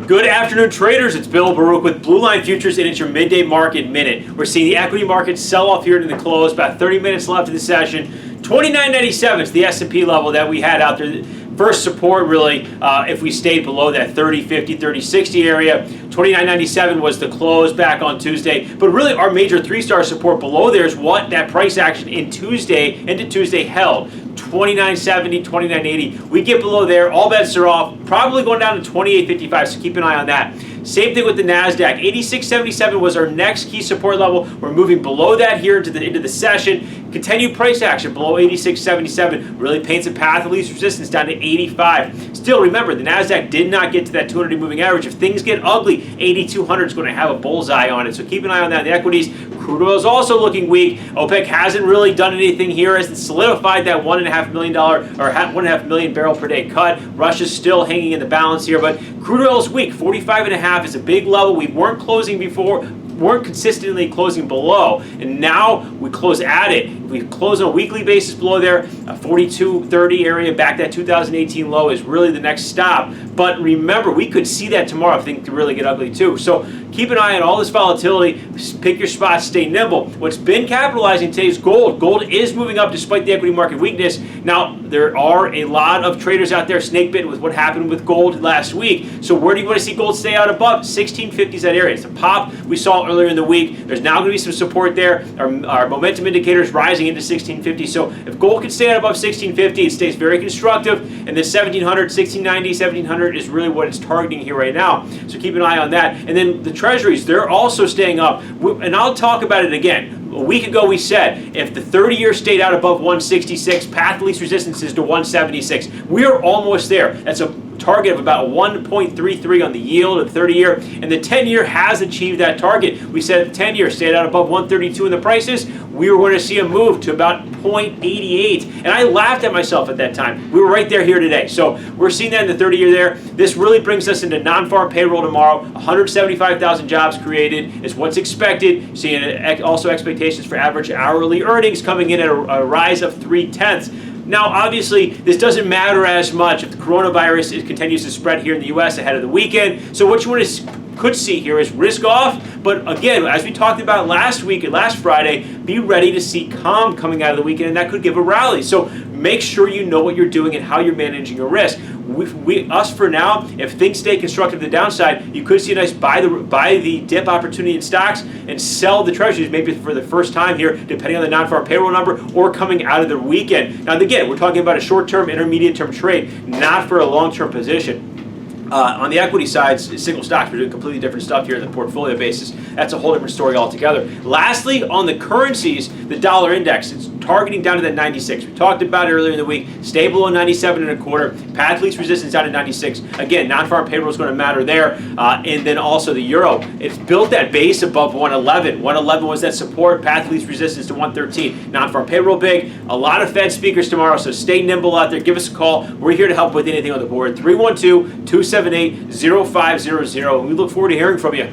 Good afternoon, traders. It's Bill Baruch with Blue Line Futures, and it's your midday market minute. We're seeing the equity market sell off here to the close. About 30 minutes left of the session. 29.97 is the S&P level that we had out there. First support, really, if we stayed below that 30, 50, 30, 60 area. 29.97 was the close back on Tuesday. But really, our major three-star support below there is what that price action into Tuesday held. 29.70, 29.80. We get below there, all bets are off. Probably going down to 28.55, so keep an eye on that. Same thing with the NASDAQ. 86.77 was our next key support level. We're moving below that here into the session. Continued price action below 86.77 really paints a path of least resistance down to 85. Still, remember, the NASDAQ did not get to that 200-day moving average. If things get ugly, 8,200 is going to have a bullseye on it. So keep an eye on that. The equities, crude oil is also looking weak. OPEC hasn't really done anything here as it solidified that $1.5 million or 1.5 million barrel per day cut. Russia's still hanging in the balance here, but crude oil is weak. 45.5 is a big level. We weren't closing before, weren't consistently closing below, and now we close at it. If we close on a weekly basis below there, a 42.30 area back, that 2018 low is really the next stop. But remember, we could see that tomorrow if things really get ugly too. So keep an eye on all this volatility. Pick your spots, stay nimble. What's been capitalizing today is gold. Gold is moving up despite the equity market weakness. Now, there are a lot of traders out there snake bitten with what happened with gold last week. So where do you want to see gold stay out above? 1650 is that area. It's a pop we saw earlier in the week. There's now going to be some support there. Our momentum indicators rising into 1650. So if gold can stay out above 1650, it stays very constructive. And the 1700, 1690, 1700 is really what it's targeting here right now. So keep an eye on that. And then the treasuries, they're also staying up. And I'll talk about it again. A week ago we said if the 30-year stayed out above 166, path of least resistance is to 176. We are almost there. That's a target of about 1.33 on the yield of the 30-year, and the 10-year has achieved that target. We said the 10-year stayed out above 132 in the prices. We were going to see a move to about 0.88, and I laughed at myself at that time. We were right there here today. So we're seeing that in the 30-year there. This really brings us into non-farm payroll tomorrow. 175,000 jobs created is what's expected. Seeing also expectations for average hourly earnings coming in at a rise of 0.3. Now, obviously, this doesn't matter as much if the coronavirus continues to spread here in the U.S. ahead of the weekend. So what you could see here is risk off. But again, as we talked about last week and last Friday, be ready to see calm coming out of the weekend, and that could give a rally. So make sure you know what you're doing and how you're managing your risk. Us for now, if things stay constructive to the downside, you could see a nice buy the dip opportunity in stocks and sell the treasuries maybe for the first time here, depending on the non-farm payroll number or coming out of the weekend. Now, again, we're talking about a short-term, intermediate-term trade, not for a long-term position. On the equity side, single stocks, we're doing completely different stuff here on the portfolio basis. That's a whole different story altogether. Lastly, on the currencies, the dollar index, it's targeting down to that 96. We talked about it earlier in the week. Stay below 97.25. Path least resistance down to 96. Again, non-farm payroll is going to matter there. And then also the euro. It's built that base above 111. 111 was that support. Path least resistance to 113. Non-farm payroll big. A lot of Fed speakers tomorrow, so stay nimble out there. Give us a call. We're here to help with anything on the board. 312-278-0500. We look forward to hearing from you.